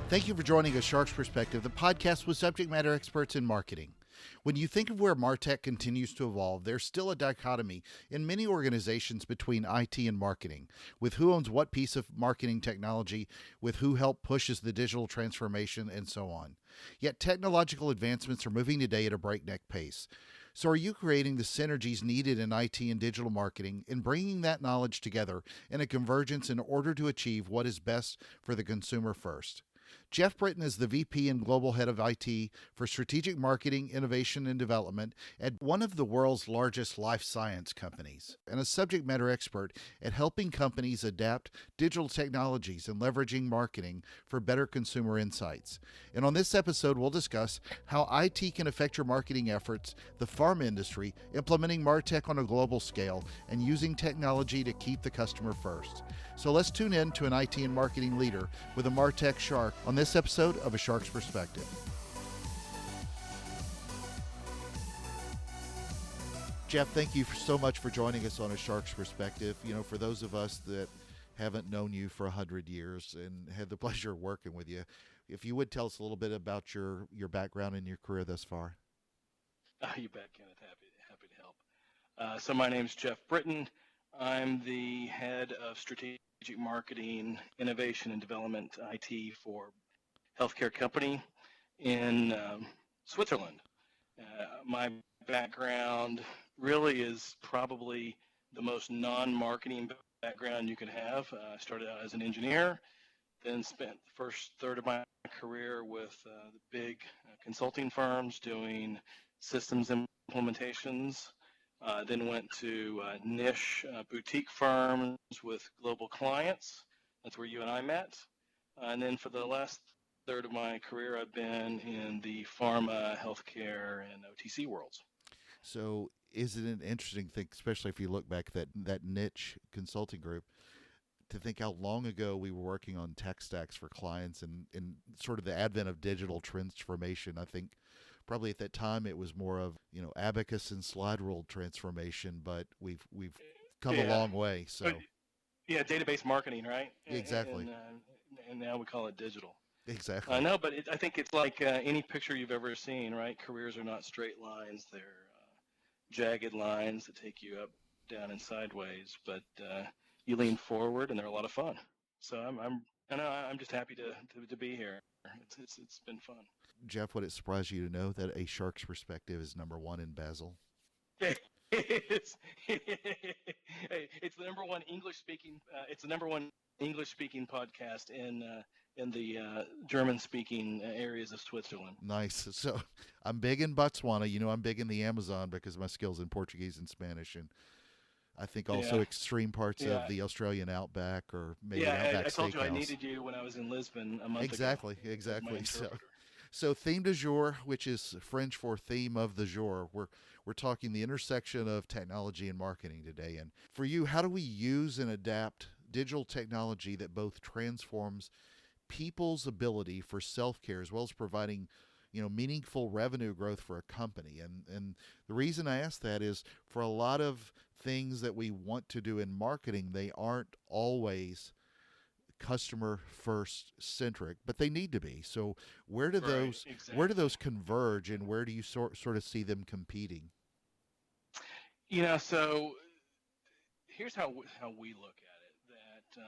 Thank you for joining us, Shark's Perspective, the podcast with subject matter experts in marketing. When you think of where MarTech continues to evolve, there's still a dichotomy in many organizations between IT and marketing, with who owns what piece of marketing technology, with who help pushes the digital transformation, and so on. Yet technological advancements are moving today at a breakneck pace. So are you creating the synergies needed in IT and digital marketing and bringing that knowledge together in a convergence in order to achieve what is best for the consumer first? Jeff Brittain is the VP and Global Head of IT for Strategic Marketing, Innovation, and Development at one of the world's largest life science companies, and a subject matter expert at helping companies adapt digital technologies and leveraging marketing for better consumer insights. And on this episode, we'll discuss how IT can affect your marketing efforts, the pharma industry, implementing MarTech on a global scale, and using technology to keep the customer first. So let's tune in to an IT and marketing leader with a MarTech shark on this episode of A Shark's Perspective. Jeff, thank you so much for joining us on A Shark's Perspective. You know, for those of us that haven't known you for 100 years and had the pleasure of working with you, if you would tell us a little bit about your background and your career thus far. You bet, Kenneth. Happy to help. So my name's Jeff Brittain. I'm the head of strategic marketing, innovation, and development IT for healthcare company in Switzerland. My background really is probably the most non-marketing background you could have. I started out as an engineer, then spent the first third of my career with the big consulting firms doing systems implementations. Then went to niche boutique firms with global clients. That's where you and I met. And then for the last third of my career, I've been in the pharma, healthcare, and OTC worlds. So isn't it an interesting thing, especially if you look back at that niche consulting group, to think how long ago we were working on tech stacks for clients and sort of the advent of digital transformation. I think probably at that time it was more of, you know, abacus and slide rule transformation, but we've come a long way. So yeah, database marketing, right? Exactly. And now we call it digital. Exactly. No, but I think it's like any picture you've ever seen, right? Careers are not straight lines; they're jagged lines that take you up, down, and sideways. But you lean forward, and they're a lot of fun. So I'm just happy to be here. It's been fun. Jeff, would it surprise you to know that A Shark's Perspective is number one in Basel? it's the number one English speaking. It's the number one English speaking podcast in the German speaking areas of Switzerland. Nice. So I'm big in Botswana. You know, I'm big in the Amazon because of my skills in Portuguese and Spanish, and I think also extreme parts of the Australian outback, or maybe outback I told you I steakhouse. needed you when I was in Lisbon a month Exactly. ago. Exactly. So theme du jour, which is French for theme of the jour, we're talking the intersection of technology and marketing today. And for you, how do we use and adapt digital technology that both transforms people's ability for self-care as well as providing, you know, meaningful revenue growth for a company? And the reason I ask that is for a lot of things that we want to do in marketing, they aren't always customer first centric, but they need to be. So where do those converge, and where do you sort of see them competing? You know, so here's how we look at it, that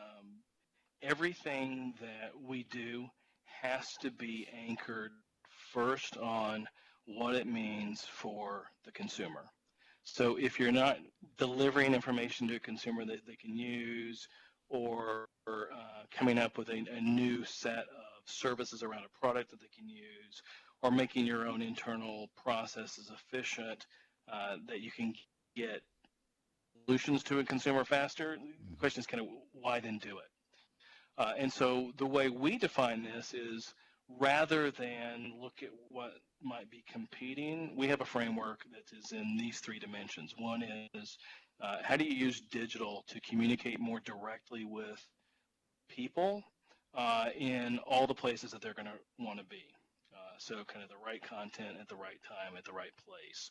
everything that we do has to be anchored first on what it means for the consumer. So if you're not delivering information to a consumer that they can use, or coming up with a new set of services around a product that they can use, or making your own internal processes efficient, that you can get solutions to a consumer faster, the question is kind of why then do it? And so the way we define this is, rather than look at what might be competing, we have a framework that is in these three dimensions. One is how do you use digital to communicate more directly with people in all the places that they're going to want to be. So kind of the right content at the right time at the right place.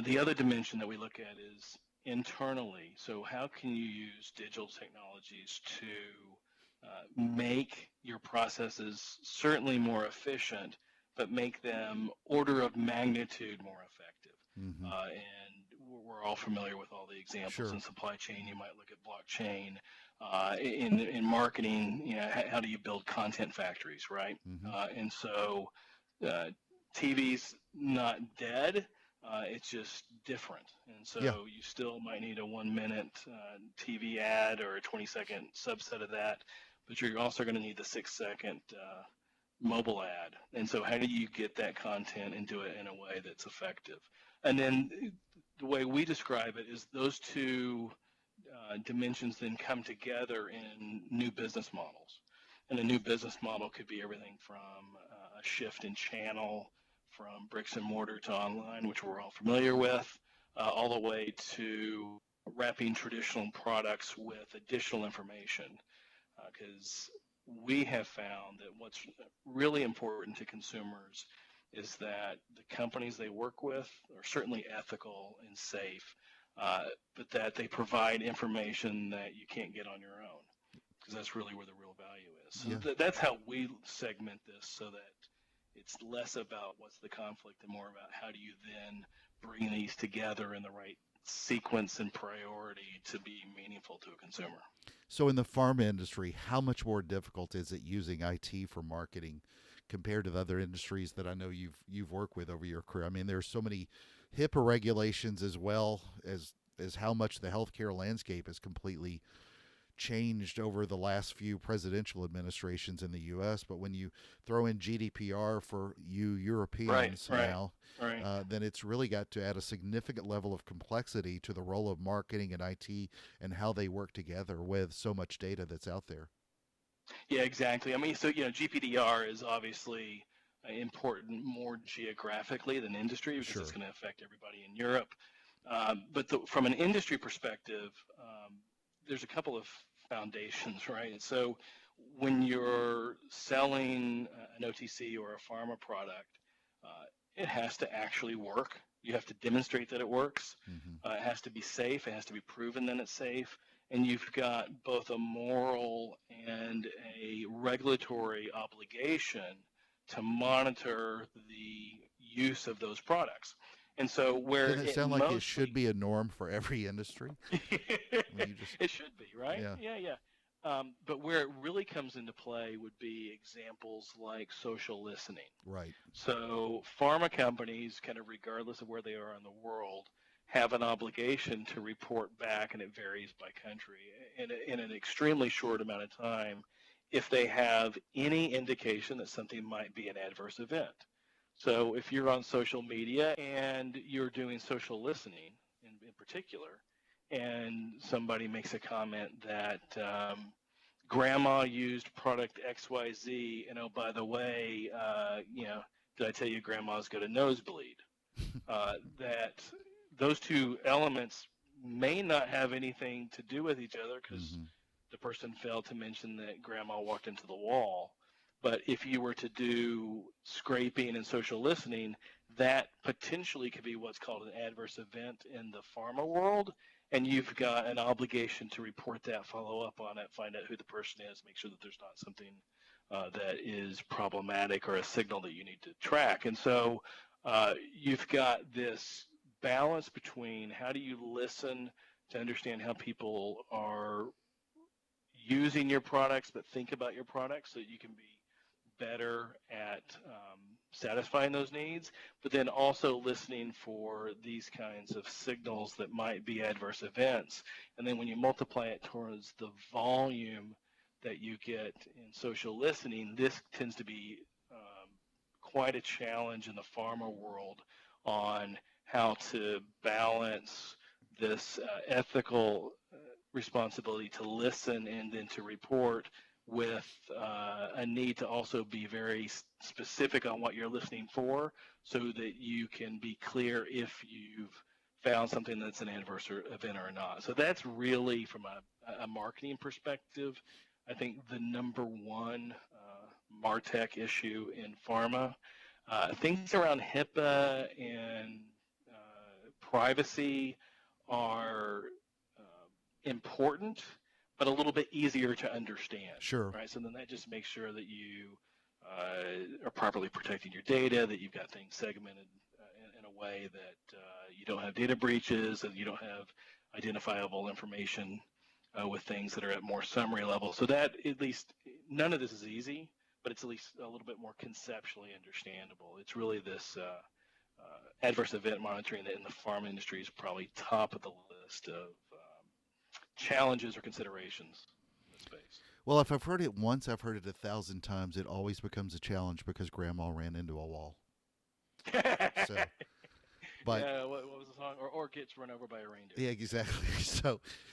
The other dimension that we look at is internally. So how can you use digital technologies to make your processes certainly more efficient, but make them order of magnitude more effective. Mm-hmm. And we're all familiar with all the examples Sure. in supply chain. You might look at blockchain. In marketing, how do you build content factories, right? Mm-hmm. And so uh, TV's not dead. It's just different. And Yeah. so you still might need a 1 minute TV ad or a 20-second subset of that, but you're also going to need the 6-second mobile ad. And so how do you get that content and do it in a way that's effective? And then the way we describe it is those two dimensions then come together in new business models. And a new business model could be everything from a shift in channel from bricks and mortar to online, which we're all familiar with, all the way to wrapping traditional products with additional information. Because we have found that what's really important to consumers is that the companies they work with are certainly ethical and safe, but that they provide information that you can't get on your own, because that's really where the real value is. So Yeah. that's how we segment this, so that it's less about what's the conflict and more about how do you then bring these together in the right sequence and priority to be meaningful to a consumer. So in the pharma industry, how much more difficult is it using IT for marketing compared to the other industries that I know you've worked with over your career? I mean, there's so many HIPAA regulations as well as how much the healthcare landscape has completely changed over the last few presidential administrations in the U.S. But when you throw in GDPR for you Right, Europeans right, now, right. then it's really got to add a significant level of complexity to the role of marketing and IT and how they work together with so much data that's out there. Yeah, exactly. I mean, so GPDR is obviously important more geographically than industry, because it's Sure. going to affect everybody in Europe. But from an industry perspective, there's a couple of foundations, right? So when you're selling an OTC or a pharma product, it has to actually work. You have to demonstrate that it works. Mm-hmm. It has to be safe. It has to be proven that it's safe. And you've got both a moral and a regulatory obligation to monitor the use of those products. And so where Doesn't it it sound like it should mostly be a norm for every industry? I mean, you just it should be, right? yeah, Yeah, yeah. But where it really comes into play would be examples like social listening. right. So pharma companies, kind of regardless of where they are in the world, have an obligation to report back, and it varies by country, in an extremely short amount of time, if they have any indication that something might be an adverse event. So if you're on social media and you're doing social listening in particular, and somebody makes a comment that grandma used product XYZ, and oh, by the way, did I tell you grandma's got a nosebleed? That those two elements may not have anything to do with each other, because Mm-hmm. the person failed to mention that grandma walked into the wall. But if you were to do scraping and social listening, that potentially could be what's called an adverse event in the pharma world. And you've got an obligation to report that, follow up on it, find out who the person is, make sure that there's not something that is problematic or a signal that you need to track. And so you've got this balance between how do you listen to understand how people are using your products, but think about your products so that you can be better at satisfying those needs, but then also listening for these kinds of signals that might be adverse events. And then when you multiply it towards the volume that you get in social listening, this tends to be quite a challenge in the pharma world on how to balance this ethical responsibility to listen and then to report, with a need to also be very specific on what you're listening for, so that you can be clear if you've found something that's an adverse event or not. So that's really, from a marketing perspective, I think the number one MarTech issue in pharma. Things around HIPAA and privacy are important, but a little bit easier to understand, Sure. right? So then that just makes sure that you are properly protecting your data, that you've got things segmented in a way that you don't have data breaches and you don't have identifiable information with things that are at more summary level. So that at least none of this is easy, but it's at least a little bit more conceptually understandable. It's really this adverse event monitoring that in the farm industry is probably top of the list of challenges or considerations in this space. Well, if I've heard it once, I've heard it 1,000 times. It always becomes a challenge because Grandma ran into a wall. So, but Yeah, what was the song? Or gets run over by a reindeer. yeah, exactly.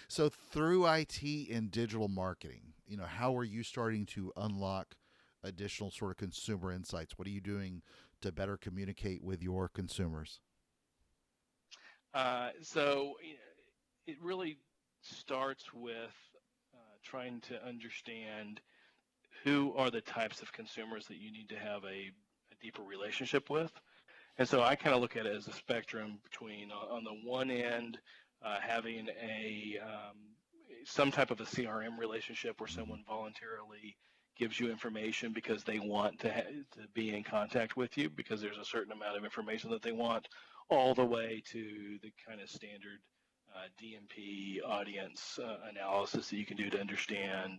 So through IT and digital marketing, how are you starting to unlock additional sort of consumer insights? What are you doing to better communicate with your consumers? So it really starts with trying to understand who are the types of consumers that you need to have a deeper relationship with. And so I kind of look at it as a spectrum between, on the one end, having some type of a CRM relationship where Mm-hmm. someone voluntarily gives you information because they want to be in contact with you because there's a certain amount of information that they want, all the way to the kind of standard DMP audience analysis that you can do to understand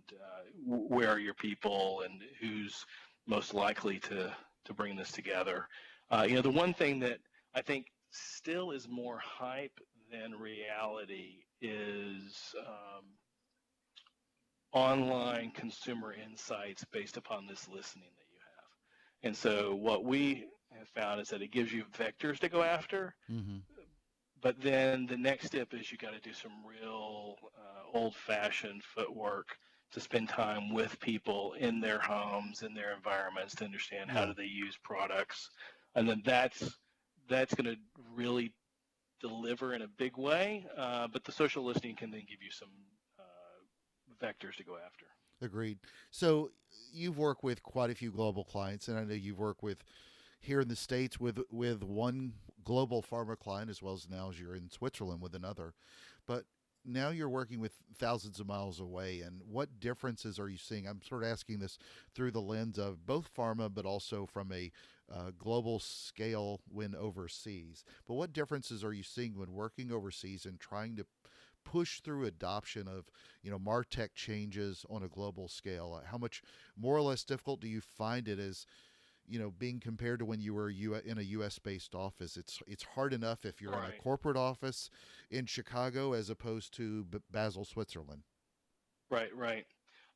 where are your people and who's most likely to bring this together. The one thing that I think still is more hype than reality is online consumer insights based upon this listening that you have. And so what we have found is that it gives you vectors to go after, Mm-hmm. but then the next step is you got to do some real old-fashioned footwork to spend time with people in their homes, in their environments, to understand how Yeah. do they use products, and then that's going to really deliver in a big way. But the social listening can then give you some vectors to go after. Agreed. So you've worked with quite a few global clients, and I know you've worked with here in the States with one global pharma client, as well as now as you're in Switzerland with another. But now you're working with thousands of miles away, and what differences are you seeing? I'm sort of asking this through the lens of both pharma, but also from a global scale when overseas. But what differences are you seeing when working overseas and trying to push through adoption of MarTech changes on a global scale? How much more or less difficult do you find it as being compared to when you were in a U.S. based office? It's hard enough if you're in a Right. corporate office in Chicago as opposed to Basel, Switzerland. Right, right.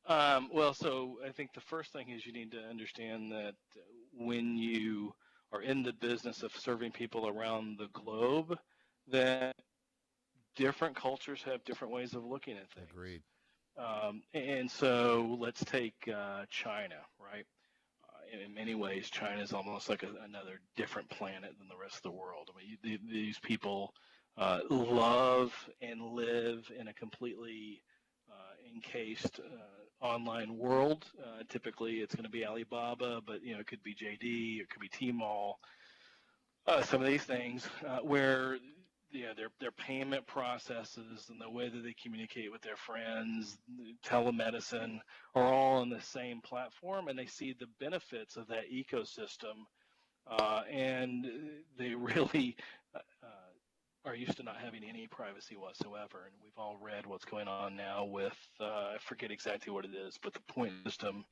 Well, so I think the first thing is you need to understand that when you are in the business of serving people around the globe, that different cultures have different ways of looking at things. Agreed. And so let's take China, right? In many ways, China is almost like another different planet than the rest of the world. I mean, these people love and live in a completely encased online world. Typically, it's going to be Alibaba, but it could be JD, it could be Tmall. Some of these things where their payment processes and the way that they communicate with their friends, telemedicine, are all on the same platform, and they see the benefits of that ecosystem, and they really are used to not having any privacy whatsoever. And we've all read what's going on now with I forget exactly what it is, but the point system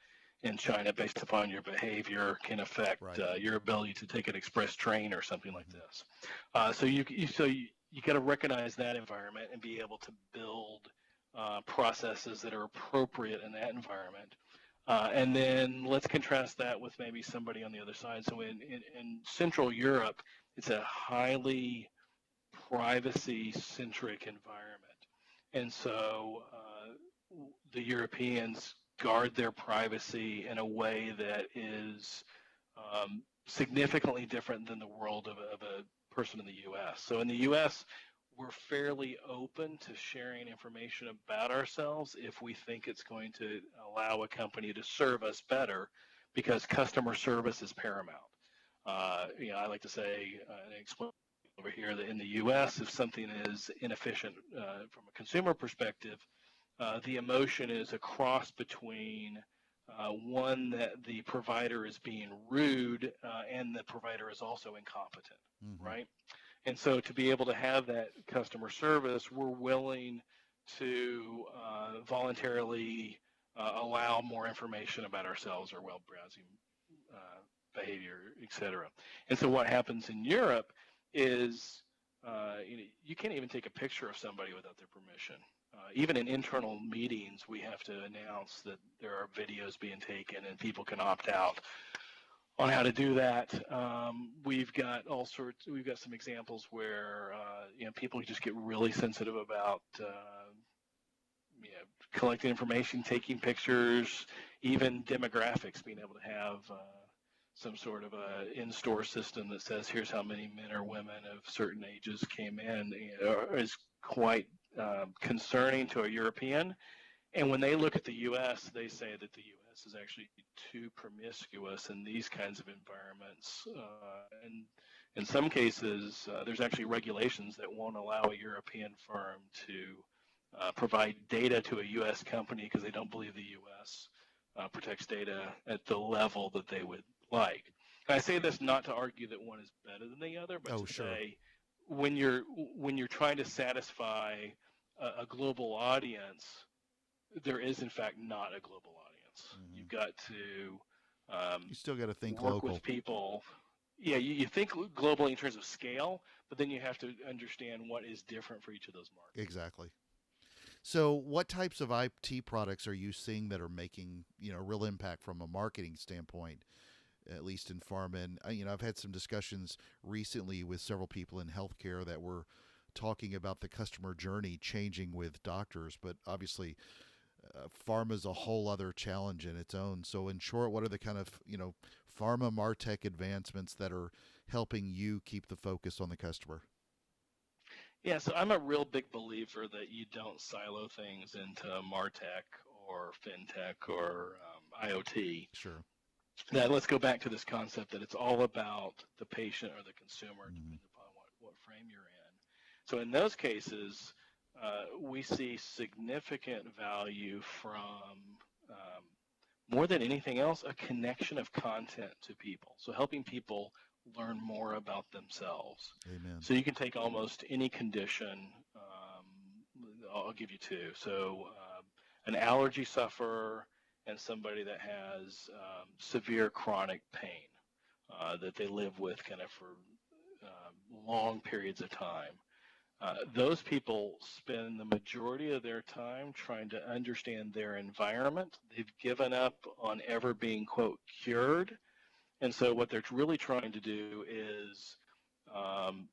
in China based upon your behavior can affect Right. your ability to take an express train or something like Mm-hmm. this. So you got to recognize that environment and be able to build processes that are appropriate in that environment. And then let's contrast that with maybe somebody on the other side. So in Central Europe, it's a highly privacy-centric environment. And so the Europeans guard their privacy in a way that is significantly different than the world of a person in the U.S. So in the U.S., we're fairly open to sharing information about ourselves if we think it's going to allow a company to serve us better, because customer service is paramount. I like to say and explain over here that in the U.S., if something is inefficient from a consumer perspective, the emotion is a cross between one that the provider is being rude and the provider is also incompetent, Mm-hmm. right? And so to be able to have that customer service, we're willing to voluntarily allow more information about ourselves, our web browsing behavior, etc. And so what happens in Europe is you can't even take a picture of somebody without their permission. Even in internal meetings, we have to announce that there are videos being taken and people can opt out on how to do that. We've got all sorts. We've got some examples where people just get really sensitive about collecting information, taking pictures, even demographics. Being able to have some sort of a in-store system that says here's how many men or women of certain ages came in is quite concerning to a European. And when they look at the U.S., they say that the U.S. is actually too promiscuous in these kinds of environments. And in some cases, there's actually regulations that won't allow a European firm to provide data to a U.S. company because they don't believe the U.S. Protects data at the level that they would like. And I say this not to argue that one is better than the other, but Oh, to sure. say when you're trying to satisfy a global audience, there is in fact not a global audience. Mm-hmm. You've got to You still got to think work local. with people. Yeah, you think globally in terms of scale, but then you have to understand what is different for each of those markets. Exactly. So, what types of IT products are you seeing that are making real impact from a marketing standpoint, at least in pharma? And I've had some discussions recently with several people in healthcare that were talking about the customer journey changing with doctors, but obviously, pharma is a whole other challenge in its own. So, in short, what are the kind of pharma martech advancements that are helping you keep the focus on the customer? Yeah, so I'm a real big believer that you don't silo things into MarTech or FinTech or IoT. Sure. Now, let's go back to this concept that it's all about the patient or the consumer, Mm-hmm. depending upon what frame you're in. So in those cases, we see significant value from more than anything else, a connection of content to people. So helping people learn more about themselves. Amen. So you can take almost any condition. I'll give you two. So an allergy sufferer and somebody that has severe chronic pain that they live with kind of for long periods of time. Those people spend the majority of their time trying to understand their environment. They've given up on ever being, quote, cured. And so what they're really trying to do is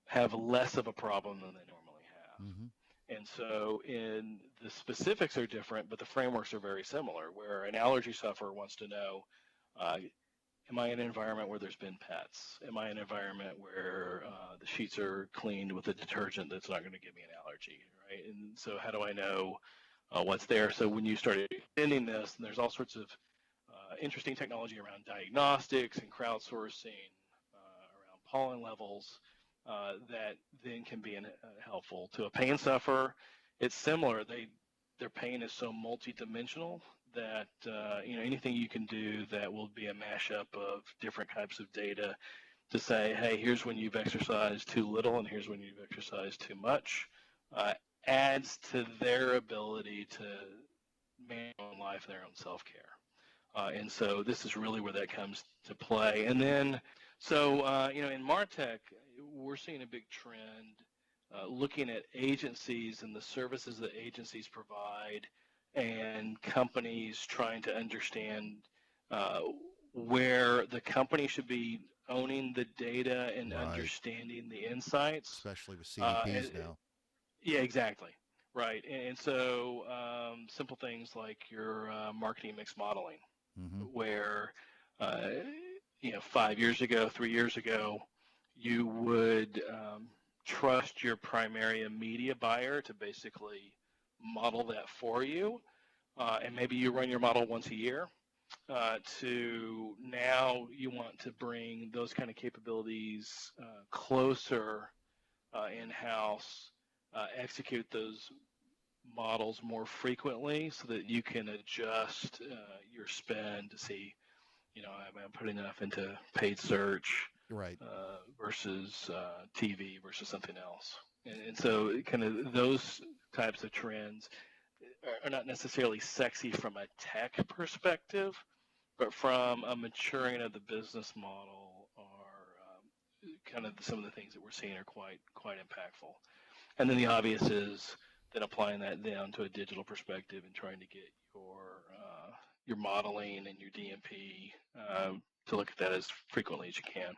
have less of a problem than they normally have. Mm-hmm. And so in the specifics are different, but the frameworks are very similar, where an allergy sufferer wants to know, am I in an environment where there's been pets? Am I in an environment where the sheets are cleaned with a detergent that's not going to give me an allergy, right? And so how do I know what's there? So when you start extending this, and there's all sorts of interesting technology around diagnostics and crowdsourcing, around pollen levels, that then can be helpful to a pain sufferer. It's similar. Their pain is so multidimensional that anything you can do that will be a mashup of different types of data to say, hey, here's when you've exercised too little and here's when you've exercised too much, adds to their ability to manage their own life and their own self-care. And so this is really where that comes to play. And then, so, in MarTech, we're seeing a big trend looking at agencies and the services that agencies provide and companies trying to understand where the company should be owning the data and Right. understanding the insights. Especially with And, CDPs now. yeah, exactly. Right. And so simple things like your marketing mix modeling, Mm-hmm. where, uh, 5 years ago, 3 years ago, you would trust your primary media buyer to basically model that for you. And maybe you run your model once a year. To now, you want to bring those kind of capabilities closer in-house, execute those models more frequently so that you can adjust your spend to see, am I putting enough into paid search Right. versus TV versus something else. And so kind of those types of trends are not necessarily sexy from a tech perspective, but from a maturing of the business model are kind of some of the things that we're seeing are quite impactful. And then the obvious is then applying that down to a digital perspective and trying to get your modeling and your DMP to look at that as frequently as you can.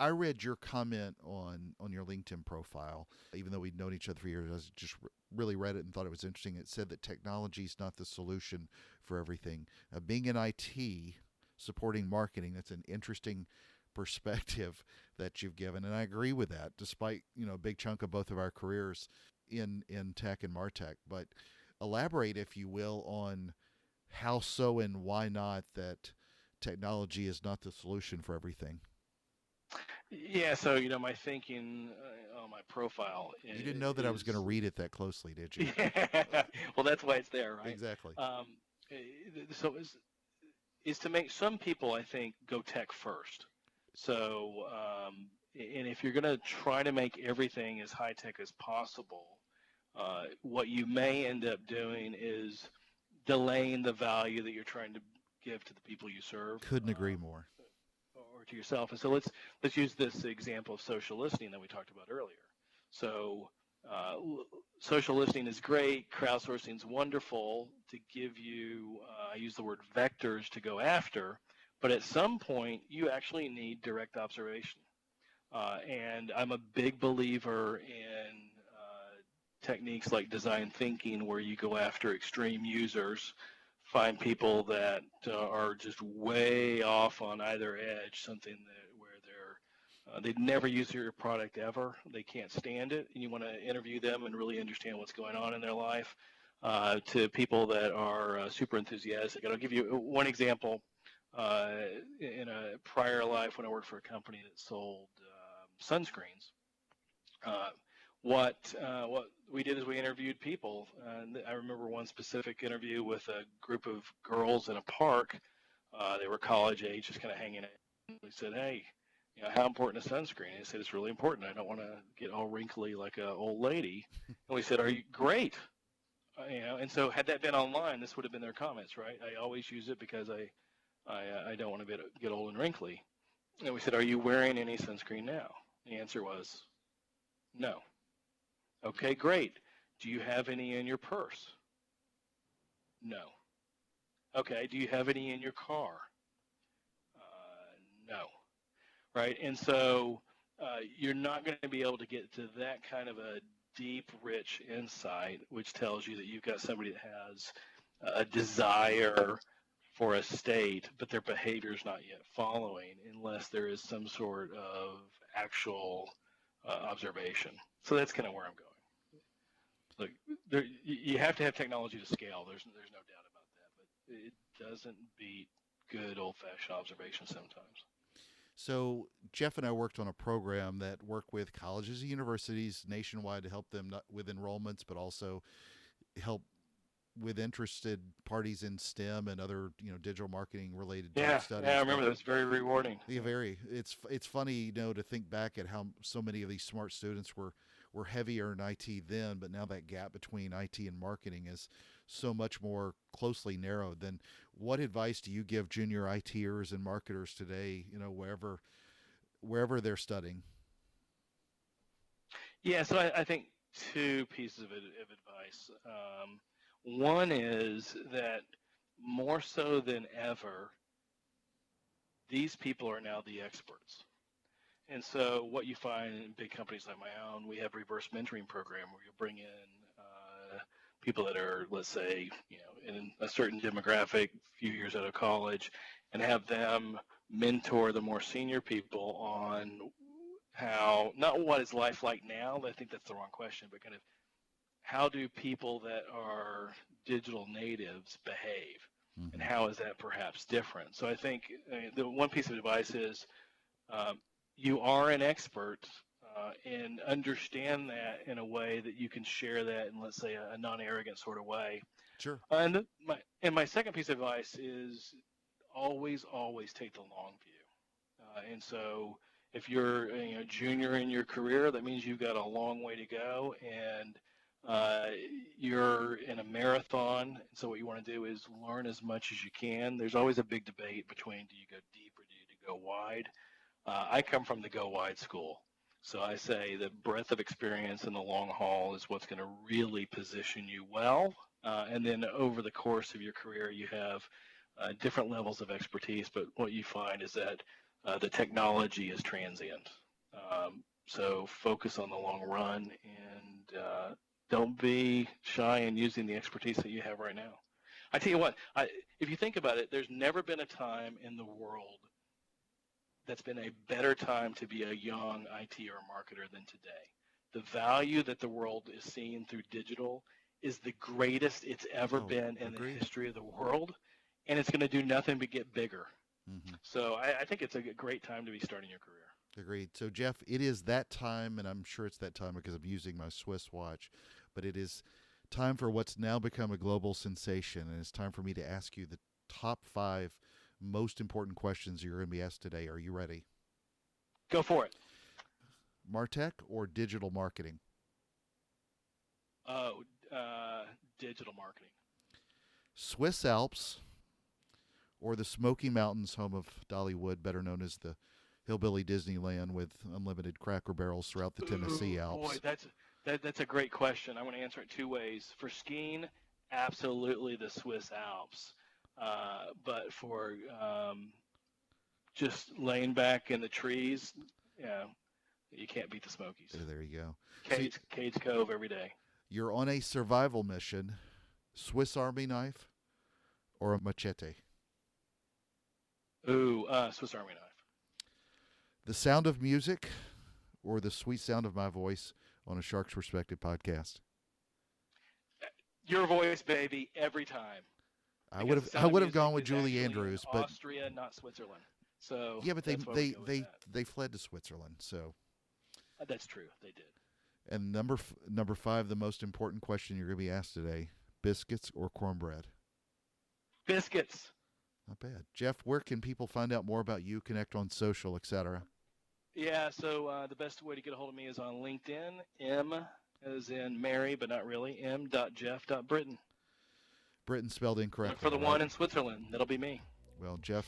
I read your comment on your LinkedIn profile, even though we'd known each other for years. I just really read it and thought it was interesting. It said that technology is not the solution for everything. Being in IT, supporting marketing, that's an interesting perspective that you've given, and I agree with that. Despite a big chunk of both of our careers in tech and MarTech, but elaborate, if you will, on how so and why not that technology is not the solution for everything. Yeah, so my thinking on my profile You didn't know that I was going to read it that closely, did you? Yeah, well, that's why it's there, right? Exactly. So is to make some people, I think, go tech first. So, and if you're going to try to make everything as high tech as possible, what you may end up doing is delaying the value that you're trying to give to the people you serve. Couldn't agree more. Or to yourself. And so let's use this example of social listening that we talked about earlier. So social listening is great. Crowdsourcing is wonderful to give you, I use the word vectors to go after, but at some point you actually need direct observation. And I'm a big believer in techniques like design thinking, where you go after extreme users, find people that are just way off on either edge, something that where they've never used your product ever, they can't stand it, and you want to interview them and really understand what's going on in their life. To people that are super enthusiastic, and I'll give you one example. In a prior life, when I worked for a company that sold sunscreens, what we did is we interviewed people. I remember one specific interview with a group of girls in a park. They were college age, just kind of hanging out. We said, "Hey, how important is sunscreen?" And they said, "It's really important. I don't want to get all wrinkly like an old lady." And we said, "Are you great?" And so had that been online, this would have been their comments, right? I always use it because I don't want to get old and wrinkly. And we said, "Are you wearing any sunscreen now?" The answer was no. Okay, great. Do you have any in your purse? No. Okay, do you have any in your car? No. Right? And so you're not going to be able to get to that kind of a deep, rich insight, which tells you that you've got somebody that has a desire for a state, but their behavior is not yet following, unless there is some sort of actual observation. So that's kind of where I'm going. Look, you have to have technology to scale. There's no doubt about that, but it doesn't beat good old-fashioned observation sometimes. So Jeff and I worked on a program that worked with colleges and universities nationwide to help them not with enrollments, but also help with interested parties in STEM and other digital marketing related type studies. Yeah, I remember that was very rewarding. Yeah, very. It's funny to think back at how so many of these smart students were heavier in IT then, but now that gap between IT and marketing is so much more closely narrowed. Then what advice do you give junior ITers and marketers today, wherever they're studying? Yeah, so I think two pieces of advice. One is that more so than ever, these people are now the experts. And so what you find in big companies like my own, we have reverse mentoring program where you bring in people that are, let's say, in a certain demographic, few years out of college, and have them mentor the more senior people on how, not what is life like now, I think that's the wrong question, but kind of how do people that are digital natives behave, and how is that perhaps different? So I think the one piece of advice is you are an expert and understand that in a way that you can share that in, let's say, a non-arrogant sort of way. Sure. And my second piece of advice is always take the long view. And so if you're junior in your career, that means you've got a long way to go, and you're in a marathon. So what you want to do is learn as much as you can. There's always a big debate between, do you go deep or do you go wide? I come from the go wide school. So I say the breadth of experience in the long haul is what's going to really position you well. And then over the course of your career, you have different levels of expertise. But what you find is that the technology is transient. So focus on the long run, and don't be shy in using the expertise that you have right now. I tell you what, if you think about it, there's never been a time in the world that's been a better time to be a young IT or marketer than today. The value that the world is seeing through digital is the greatest it's ever been in the history of the world, and it's going to do nothing but get bigger. Mm-hmm. So I think it's a great time to be starting your career. Agreed. So, Jeff, it is that time, and I'm sure it's that time because I'm using my Swiss watch, but it is time for what's now become a global sensation, and it's time for me to ask you the top 5 most important questions you're going to be asked today. Are you ready? Go for it. MarTech or digital marketing? Digital marketing. Swiss Alps or the Smoky Mountains, home of Dollywood, better known as the hillbilly Disneyland with unlimited Cracker Barrels throughout the Tennessee Alps? Boy, that's a great question. I want to answer it 2 ways. For skiing, absolutely the Swiss Alps. But for just laying back in the trees, you can't beat the Smokies. There you go. Cades Cove every day. You're on a survival mission. Swiss Army knife or a machete? Swiss Army knife. The sound of music or the sweet sound of my voice on a Shark's Perspective podcast? Your voice, baby, every time. I would have gone with Julie Andrews, but Austria, not Switzerland. So yeah, but they fled to Switzerland. So that's true, they did. And number 5, the most important question you're going to be asked today: biscuits or cornbread? Biscuits. Not bad. Jeff, where can people find out more about you, connect on social, etc.? Yeah, so the best way to get a hold of me is on LinkedIn. M as in Mary, but not really. M.Jeff.Brittain. Brittain spelled incorrectly. Look for the one in Switzerland. That'll be me. Well, Jeff,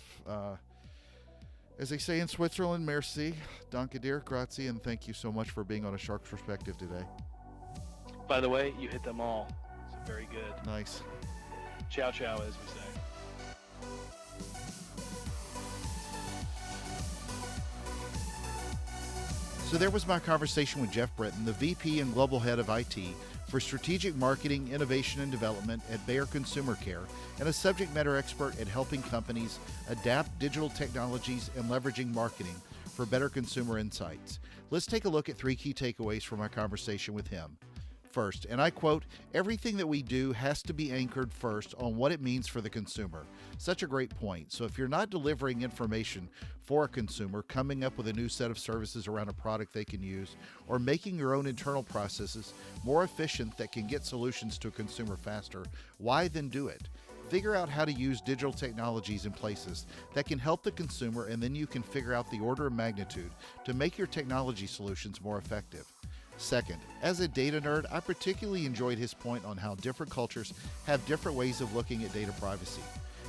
as they say in Switzerland, merci, danke dir, grazie, and thank you so much for being on A Shark's Perspective today. By the way, you hit them all. So very good. Nice. Ciao, ciao, as we say. So there was my conversation with Jeff Brittain, the VP and Global Head of IT for Strategic Marketing, Innovation, and Development at Bayer Consumer Care, and a subject matter expert at helping companies adapt digital technologies and leveraging marketing for better consumer insights. Let's take a look at 3 key takeaways from my conversation with him. First, and I quote, "Everything that we do has to be anchored first on what it means for the consumer." Such a great point. So if you're not delivering information for a consumer, coming up with a new set of services around a product they can use, or making your own internal processes more efficient that can get solutions to a consumer faster, why then do it? Figure out how to use digital technologies in places that can help the consumer, and then you can figure out the order of magnitude to make your technology solutions more effective. Second, as a data nerd, I particularly enjoyed his point on how different cultures have different ways of looking at data privacy.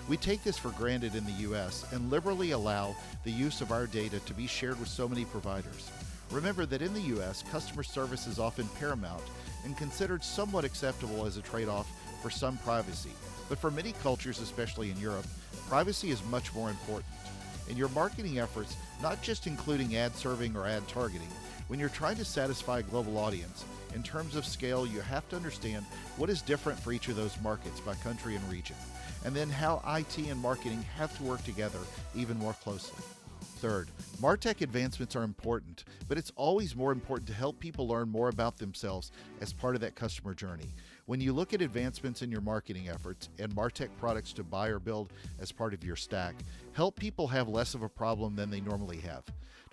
We take this for granted in the US and liberally allow the use of our data to be shared with so many providers. Remember that in the US, customer service is often paramount and considered somewhat acceptable as a trade-off for some privacy. But for many cultures, especially in Europe, privacy is much more important. In your marketing efforts, not just including ad serving or ad targeting, when you're trying to satisfy a global audience, in terms of scale, you have to understand what is different for each of those markets by country and region, and then how IT and marketing have to work together even more closely. Third, MarTech advancements are important, but it's always more important to help people learn more about themselves as part of that customer journey. When you look at advancements in your marketing efforts and MarTech products to buy or build as part of your stack, help people have less of a problem than they normally have.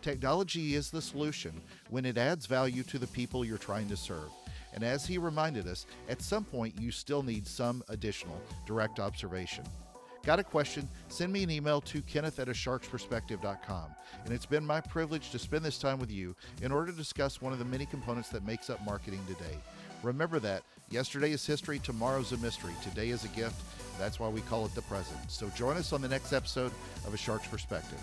Technology is the solution when it adds value to the people you're trying to serve. And as he reminded us, at some point you still need some additional direct observation. Got a question? Send me an email to kenneth@asharksperspective.com. And it's been my privilege to spend this time with you in order to discuss one of the many components that makes up marketing today. Remember that yesterday is history, tomorrow's a mystery, today is a gift. That's why we call it the present. So join us on the next episode of A Shark's Perspective.